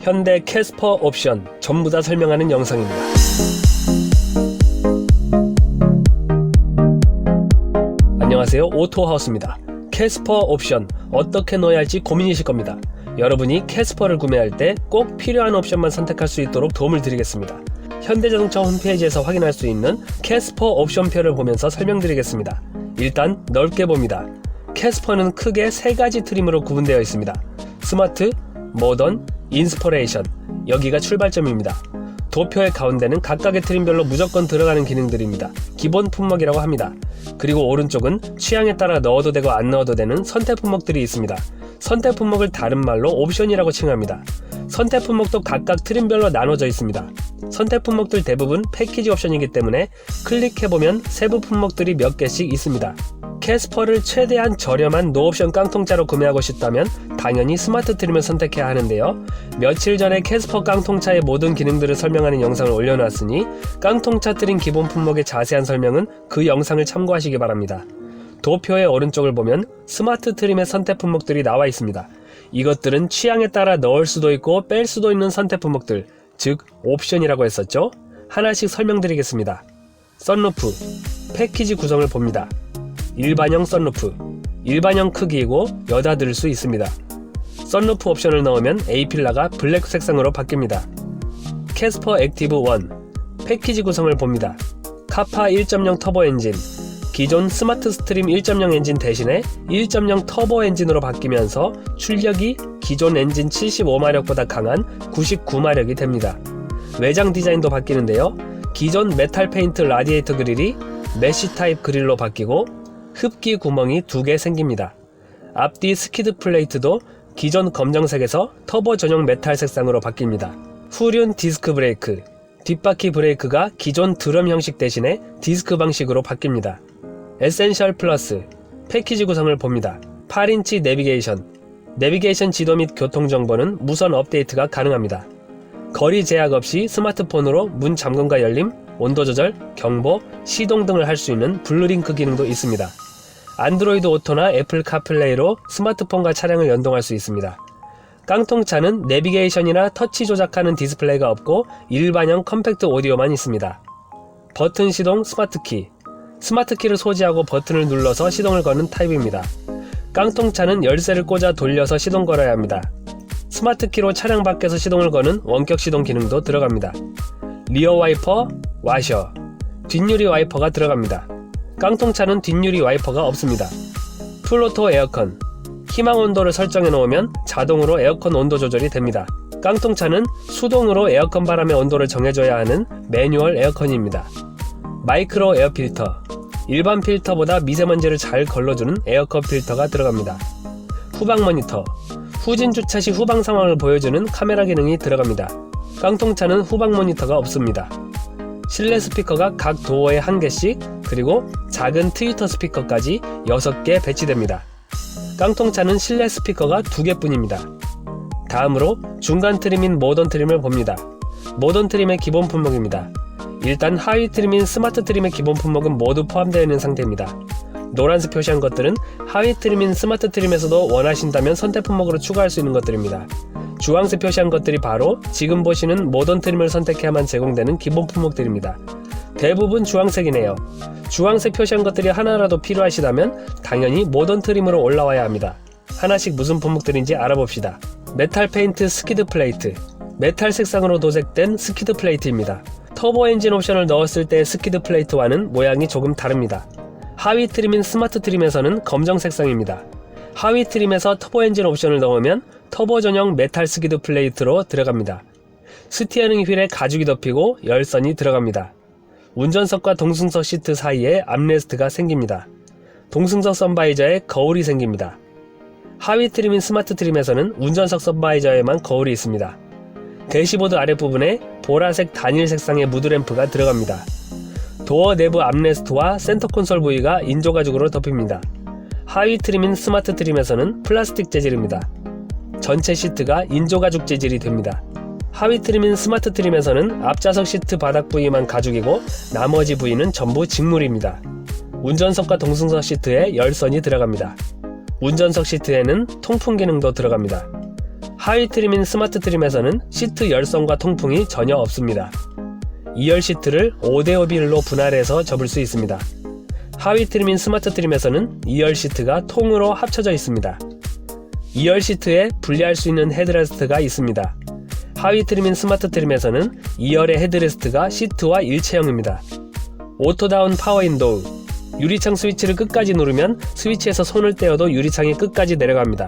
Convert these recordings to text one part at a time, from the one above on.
현대 캐스퍼 옵션 전부 다 설명하는 영상입니다. 안녕하세요, 오토하우스입니다. 캐스퍼 옵션 어떻게 넣어야 할지 고민이실 겁니다. 여러분이 캐스퍼를 구매할 때 꼭 필요한 옵션만 선택할 수 있도록 도움을 드리겠습니다. 현대자동차 홈페이지에서 확인할 수 있는 캐스퍼 옵션표를 보면서 설명드리겠습니다. 일단 넓게 봅니다. 캐스퍼는 크게 3가지 트림으로 구분되어 있습니다. 스마트, 모던, 인스퍼레이션, 여기가 출발점입니다. 도표의 가운데는 각각의 트림별로 무조건 들어가는 기능들입니다. 기본 품목이라고 합니다. 그리고 오른쪽은 취향에 따라 넣어도 되고 안 넣어도 되는 선택 품목들이 있습니다. 선택 품목을 다른 말로 옵션이라고 칭합니다. 선택 품목도 각각 트림별로 나눠져 있습니다. 선택 품목들 대부분 패키지 옵션이기 때문에 클릭해보면 세부 품목들이 몇 개씩 있습니다. 캐스퍼를 최대한 저렴한 노옵션 깡통차로 구매하고 싶다면 당연히 스마트 트림을 선택해야 하는데요. 며칠 전에 캐스퍼 깡통차의 모든 기능들을 설명하는 영상을 올려놨으니 깡통차 트림 기본 품목의 자세한 설명은 그 영상을 참고하시기 바랍니다. 도표의 오른쪽을 보면 스마트 트림의 선택 품목들이 나와 있습니다. 이것들은 취향에 따라 넣을 수도 있고 뺄 수도 있는 선택 품목들, 즉 옵션이라고 했었죠. 하나씩 설명드리겠습니다. 썬루프, 패키지 구성을 봅니다. 일반형 썬루프, 일반형 크기이고 여다 들을 수 있습니다. 썬루프 옵션을 넣으면 A필러가 블랙 색상으로 바뀝니다. 캐스퍼 액티브 1, 패키지 구성을 봅니다. 카파 1.0 터보 엔진, 기존 스마트 스트림 1.0 엔진 대신에 1.0 터보 엔진으로 바뀌면서 출력이 기존 엔진 75마력보다 강한 99마력이 됩니다. 외장 디자인도 바뀌는데요. 기존 메탈 페인트 라디에이터 그릴이 메쉬 타입 그릴로 바뀌고 흡기 구멍이 2개 생깁니다. 앞뒤 스키드 플레이트도 기존 검정색에서 터보 전용 메탈 색상으로 바뀝니다. 후륜 디스크 브레이크, 뒷바퀴 브레이크가 기존 드럼 형식 대신에 디스크 방식으로 바뀝니다. 에센셜 플러스, 패키지 구성을 봅니다. 8인치 내비게이션 지도 및 교통정보는 무선 업데이트가 가능합니다. 거리 제약 없이 스마트폰으로 문 잠금과 열림, 온도 조절, 경보, 시동 등을 할 수 있는 블루링크 기능도 있습니다. 안드로이드 오토나 애플 카플레이로 스마트폰과 차량을 연동할 수 있습니다. 깡통차는 내비게이션이나 터치 조작하는 디스플레이가 없고 일반형 컴팩트 오디오만 있습니다. 버튼 시동 스마트키, 스마트키를 소지하고 버튼을 눌러서 시동을 거는 타입입니다. 깡통차는 열쇠를 꽂아 돌려서 시동 걸어야 합니다. 스마트키로 차량 밖에서 시동을 거는 원격 시동 기능도 들어갑니다. 리어 와이퍼, 와셔, 뒷유리 와이퍼가 들어갑니다. 깡통차는 뒷유리 와이퍼가 없습니다. 풀오토 에어컨, 희망 온도를 설정해 놓으면 자동으로 에어컨 온도 조절이 됩니다. 깡통차는 수동으로 에어컨 바람의 온도를 정해줘야 하는 매뉴얼 에어컨입니다. 마이크로 에어 필터, 일반 필터보다 미세먼지를 잘 걸러주는 에어컨 필터가 들어갑니다. 후방 모니터, 후진 주차 시 후방 상황을 보여주는 카메라 기능이 들어갑니다. 깡통차는 후방 모니터가 없습니다. 실내 스피커가 각 도어에 1개씩, 그리고 작은 트위터 스피커까지 6개 배치됩니다. 깡통차는 실내 스피커가 2개뿐입니다. 다음으로 중간 트림인 모던 트림을 봅니다. 모던 트림의 기본 품목입니다. 일단 하위 트림인 스마트 트림의 기본 품목은 모두 포함되어 있는 상태입니다. 노란색 표시한 것들은 하위 트림인 스마트 트림에서도 원하신다면 선택 품목으로 추가할 수 있는 것들입니다. 주황색 표시한 것들이 바로 지금 보시는 모던 트림을 선택해야만 제공되는 기본 품목들입니다. 대부분 주황색이네요. 주황색 표시한 것들이 하나라도 필요하시다면 당연히 모던 트림으로 올라와야 합니다. 하나씩 무슨 품목들인지 알아봅시다. 메탈 페인트 스키드 플레이트, 메탈 색상으로 도색된 스키드 플레이트입니다. 터보 엔진 옵션을 넣었을 때 스키드 플레이트와는 모양이 조금 다릅니다. 하위 트림인 스마트 트림에서는 검정 색상입니다. 하위 트림에서 터보 엔진 옵션을 넣으면 터보 전용 메탈 스키드 플레이트로 들어갑니다. 스티어링 휠에 가죽이 덮이고 열선이 들어갑니다. 운전석과 동승석 시트 사이에 암레스트가 생깁니다. 동승석 선바이저에 거울이 생깁니다. 하위 트림인 스마트 트림에서는 운전석 선바이저에만 거울이 있습니다. 대시보드 아랫부분에 보라색 단일 색상의 무드램프가 들어갑니다. 도어 내부 암레스트와 센터 콘솔 부위가 인조 가죽으로 덮입니다. 하위 트림인 스마트 트림에서는 플라스틱 재질입니다. 전체 시트가 인조 가죽 재질이 됩니다. 하위 트림인 스마트 트림에서는 앞좌석 시트 바닥 부위만 가죽이고 나머지 부위는 전부 직물입니다. 운전석과 동승석 시트에 열선이 들어갑니다. 운전석 시트에는 통풍 기능도 들어갑니다. 하위 트림인 스마트 트림에서는 시트 열선과 통풍이 전혀 없습니다. 2열 시트를 5대5 비율로 분할해서 접을 수 있습니다. 하위 트림인 스마트 트림에서는 2열 시트가 통으로 합쳐져 있습니다. 2열 시트에 분리할 수 있는 헤드레스트가 있습니다. 하위 트림인 스마트 트림에서는 2열의 헤드레스트가 시트와 일체형입니다. 오토다운 파워윈도우, 유리창 스위치를 끝까지 누르면 스위치에서 손을 떼어도 유리창이 끝까지 내려갑니다.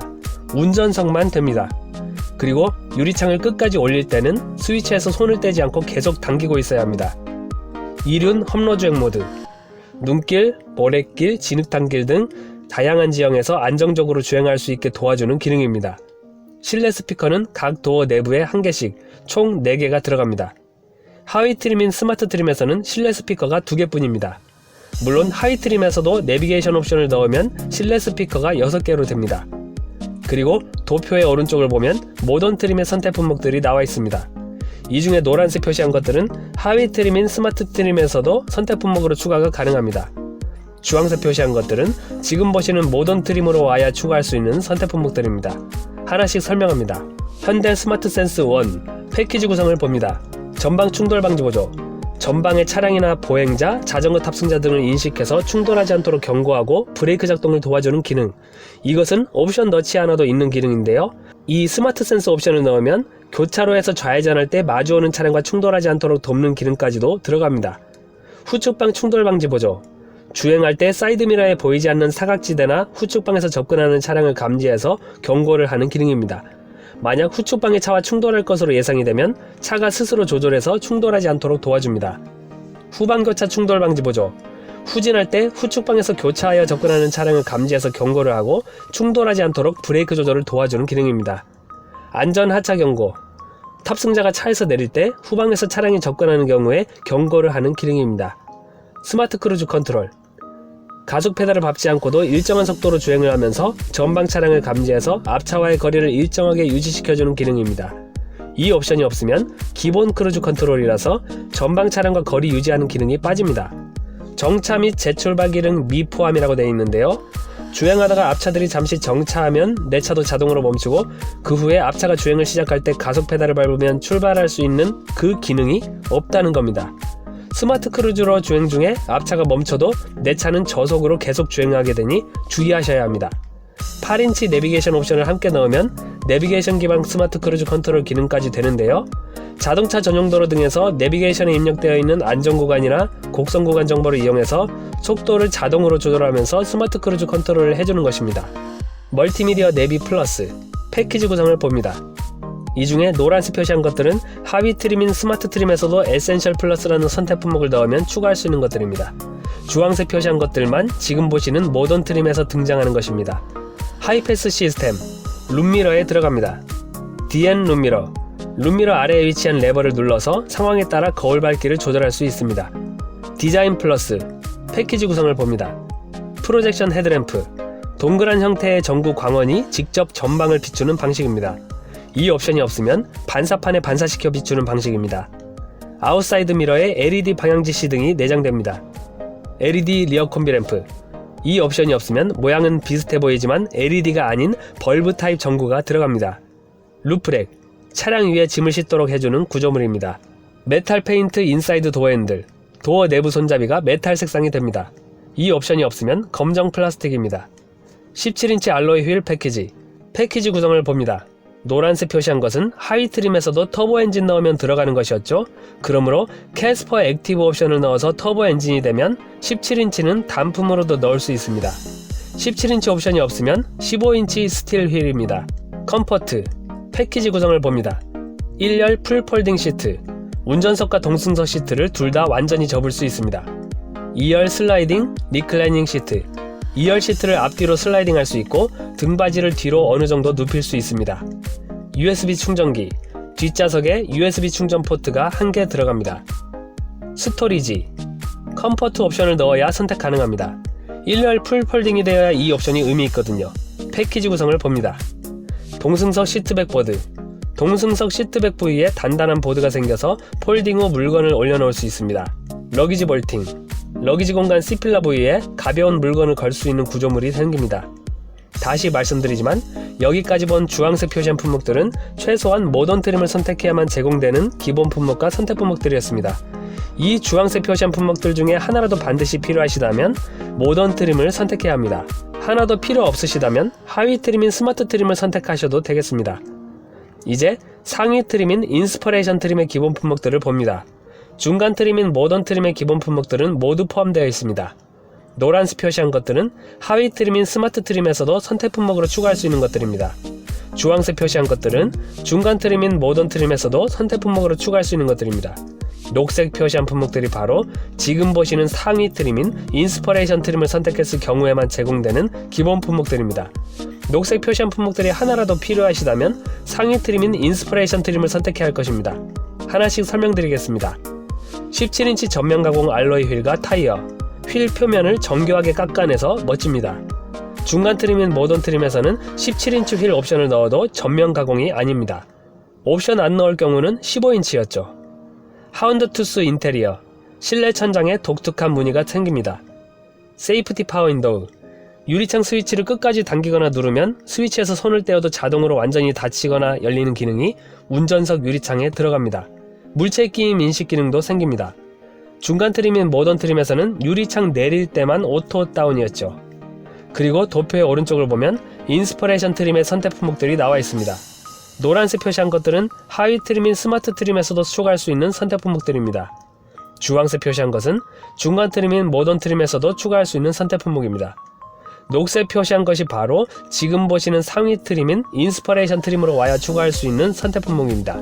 운전석만 됩니다. 그리고 유리창을 끝까지 올릴 때는 스위치에서 손을 떼지 않고 계속 당기고 있어야 합니다. 이륜 험로주행 모드, 눈길, 모래길, 진흙탕길 등 다양한 지형에서 안정적으로 주행할 수 있게 도와주는 기능입니다. 실내 스피커는 각 도어 내부에 1개씩 총 4개가 들어갑니다. 하위 트림인 스마트 트림에서는 실내 스피커가 2개뿐입니다. 물론 하위 트림에서도 내비게이션 옵션을 넣으면 실내 스피커가 6개로 됩니다. 그리고 도표의 오른쪽을 보면 모던 트림의 선택 품목들이 나와 있습니다. 이 중에 노란색 표시한 것들은 하위 트림인 스마트 트림에서도 선택 품목으로 추가가 가능합니다. 주황색 표시한 것들은 지금 보시는 모던 트림으로 와야 추가할 수 있는 선택 품목들입니다. 하나씩 설명합니다. 현대 스마트 센스 1 패키지 구성을 봅니다. 전방 충돌 방지 보조, 전방의 차량이나 보행자, 자전거 탑승자 등을 인식해서 충돌하지 않도록 경고하고 브레이크 작동을 도와주는 기능. 이것은 옵션 넣지 않아도 있는 기능인데요. 이 스마트 센서 옵션을 넣으면 교차로에서 좌회전할 때 마주오는 차량과 충돌하지 않도록 돕는 기능까지도 들어갑니다. 후측방 충돌 방지 보조, 주행할 때 사이드미러에 보이지 않는 사각지대나 후측방에서 접근하는 차량을 감지해서 경고를 하는 기능입니다. 만약 후측방의 차와 충돌할 것으로 예상이 되면 차가 스스로 조절해서 충돌하지 않도록 도와줍니다. 후방교차 충돌 방지 보조, 후진할 때 후측방에서 교차하여 접근하는 차량을 감지해서 경고를 하고 충돌하지 않도록 브레이크 조절을 도와주는 기능입니다. 안전 하차 경고, 탑승자가 차에서 내릴 때 후방에서 차량이 접근하는 경우에 경고를 하는 기능입니다. 스마트 크루즈 컨트롤, 가속 페달을 밟지 않고도 일정한 속도로 주행을 하면서 전방 차량을 감지해서 앞차와의 거리를 일정하게 유지시켜주는 기능입니다. 이 옵션이 없으면 기본 크루즈 컨트롤이라서 전방 차량과 거리 유지하는 기능이 빠집니다. 정차 및 재출발 기능 미포함이라고 되어 있는데요. 주행하다가 앞차들이 잠시 정차하면 내 차도 자동으로 멈추고 그 후에 앞차가 주행을 시작할 때 가속 페달을 밟으면 출발할 수 있는 그 기능이 없다는 겁니다. 스마트 크루즈로 주행 중에 앞차가 멈춰도 내 차는 저속으로 계속 주행하게 되니 주의하셔야 합니다. 8인치 내비게이션 옵션을 함께 넣으면 내비게이션 기반 스마트 크루즈 컨트롤 기능까지 되는데요. 자동차 전용 도로 등에서 내비게이션에 입력되어 있는 안전구간이나 곡선구간 정보를 이용해서 속도를 자동으로 조절하면서 스마트 크루즈 컨트롤을 해주는 것입니다. 멀티미디어 내비 플러스 패키지 구성을 봅니다. 이 중에 노란색 표시한 것들은 하위 트림인 스마트 트림에서도 에센셜 플러스라는 선택 품목을 넣으면 추가할 수 있는 것들입니다. 주황색 표시한 것들만 지금 보시는 모던 트림에서 등장하는 것입니다. 하이패스 시스템, 룸미러에 들어갑니다. DN 룸미러, 룸미러 아래에 위치한 레버를 눌러서 상황에 따라 거울 밝기를 조절할 수 있습니다. 디자인 플러스, 패키지 구성을 봅니다. 프로젝션 헤드램프, 동그란 형태의 전구 광원이 직접 전방을 비추는 방식입니다. 이 옵션이 없으면 반사판에 반사시켜 비추는 방식입니다. 아웃사이드 미러에 LED 방향지시 등이 내장됩니다. LED 리어 콤비 램프, 이 옵션이 없으면 모양은 비슷해 보이지만 LED가 아닌 벌브 타입 전구가 들어갑니다. 루프렉, 차량 위에 짐을 싣도록 해주는 구조물입니다. 메탈 페인트 인사이드 도어 핸들, 도어 내부 손잡이가 메탈 색상이 됩니다. 이 옵션이 없으면 검정 플라스틱입니다. 17인치 알로이 휠 패키지, 패키지 구성을 봅니다. 노란색 표시한 것은 하위 트림에서도 터보 엔진 넣으면 들어가는 것이었죠. 그러므로 캐스퍼 액티브 옵션을 넣어서 터보 엔진이 되면 17인치는 단품으로도 넣을 수 있습니다. 17인치 옵션이 없으면 15인치 스틸 휠입니다. 컴포트, 패키지 구성을 봅니다. 1열 풀 폴딩 시트, 운전석과 동승석 시트를 둘 다 완전히 접을 수 있습니다. 2열 슬라이딩 리클라이닝 시트, 2열 시트를 앞뒤로 슬라이딩 할 수 있고 등받이를 뒤로 어느 정도 눕힐 수 있습니다. USB 충전기, 뒷좌석에 USB 충전 포트가 1개 들어갑니다. 스토리지, 컴포트 옵션을 넣어야 선택 가능합니다. 1열 풀 폴딩이 되어야 이 옵션이 의미 있거든요. 패키지 구성을 봅니다. 동승석 시트백 보드, 동승석 시트백 부위에 단단한 보드가 생겨서 폴딩 후 물건을 올려놓을 수 있습니다. 러기지 볼팅, 러기지 공간 C필러 부위에 가벼운 물건을 걸 수 있는 구조물이 생깁니다. 다시 말씀드리지만 여기까지 본 주황색 표시한 품목들은 최소한 모던 트림을 선택해야만 제공되는 기본 품목과 선택 품목들이었습니다. 이 주황색 표시한 품목들 중에 하나라도 반드시 필요하시다면 모던 트림을 선택해야 합니다. 하나도 필요 없으시다면 하위 트림인 스마트 트림을 선택하셔도 되겠습니다. 이제 상위 트림인 인스퍼레이션 트림의 기본 품목들을 봅니다. 중간 트림인 모던 트림의 기본 품목들은 모두 포함되어 있습니다. 노란색 표시한 것들은 하위 트림인 스마트 트림에서도 선택 품목으로 추가할 수 있는 것들입니다. 주황색 표시한 것들은 중간 트림인 모던 트림에서도 선택 품목으로 추가할 수 있는 것들입니다. 녹색 표시한 품목들이 바로 지금 보시는 상위 트림인 인스퍼레이션 트림을 선택했을 경우에만 제공되는 기본 품목들입니다. 녹색 표시한 품목들이 하나라도 필요하시다면 상위 트림인 인스퍼레이션 트림을 선택해야 할 것입니다. 하나씩 설명드리겠습니다. 17인치 전면 가공 알로이 휠과 타이어, 휠 표면을 정교하게 깎아내서 멋집니다. 중간 트림인 모던 트림에서는 17인치 휠 옵션을 넣어도 전면 가공이 아닙니다. 옵션 안 넣을 경우는 15인치였죠. 하운드 투스 인테리어, 실내 천장에 독특한 무늬가 생깁니다. 세이프티 파워 윈도우, 유리창 스위치를 끝까지 당기거나 누르면 스위치에서 손을 떼어도 자동으로 완전히 닫히거나 열리는 기능이 운전석 유리창에 들어갑니다. 물체 끼임 인식 기능도 생깁니다. 중간 트림인 모던 트림에서는 유리창 내릴 때만 오토 다운이었죠. 그리고 도표의 오른쪽을 보면 인스퍼레이션 트림의 선택 품목들이 나와 있습니다. 노란색 표시한 것들은 하위 트림인 스마트 트림에서도 추가할 수 있는 선택 품목들입니다. 주황색 표시한 것은 중간 트림인 모던 트림에서도 추가할 수 있는 선택 품목입니다. 녹색 표시한 것이 바로 지금 보시는 상위 트림인 인스퍼레이션 트림으로 와야 추가할 수 있는 선택 품목입니다.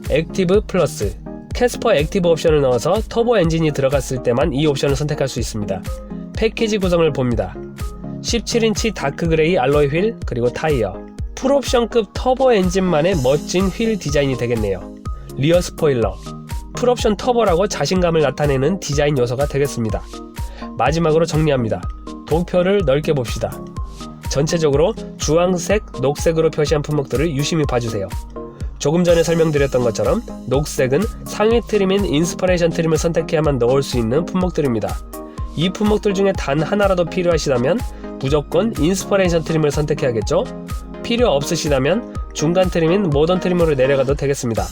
액티브 플러스, 캐스퍼 액티브 옵션을 넣어서 터보 엔진이 들어갔을 때만 이 옵션을 선택할 수 있습니다. 패키지 구성을 봅니다. 17인치 다크 그레이 알로이 휠 그리고 타이어, 풀옵션급 터보 엔진만의 멋진 휠 디자인이 되겠네요. 리어 스포일러, 풀옵션 터보라고 자신감을 나타내는 디자인 요소가 되겠습니다. 마지막으로 정리합니다. 도표를 넓게 봅시다. 전체적으로 주황색, 녹색으로 표시한 품목들을 유심히 봐주세요. 조금 전에 설명드렸던 것처럼 녹색은 상위 트림인 인스퍼레이션 트림을 선택해야만 넣을 수 있는 품목들입니다. 이 품목들 중에 단 하나라도 필요하시다면 무조건 인스퍼레이션 트림을 선택해야겠죠? 필요 없으시다면 중간 트림인 모던 트림으로 내려가도 되겠습니다.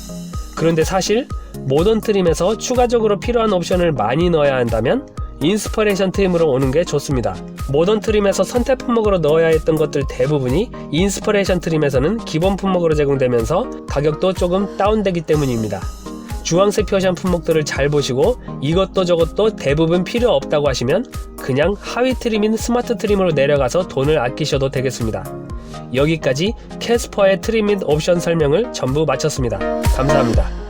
그런데 사실 모던 트림에서 추가적으로 필요한 옵션을 많이 넣어야 한다면 인스퍼레이션 트림으로 오는 게 좋습니다. 모던 트림에서 선택 품목으로 넣어야 했던 것들 대부분이 인스퍼레이션 트림에서는 기본 품목으로 제공되면서 가격도 조금 다운되기 때문입니다. 주황색 표시한 품목들을 잘 보시고 이것도 저것도 대부분 필요 없다고 하시면 그냥 하위 트림인 스마트 트림으로 내려가서 돈을 아끼셔도 되겠습니다. 여기까지 캐스퍼의 트림 및 옵션 설명을 전부 마쳤습니다. 감사합니다.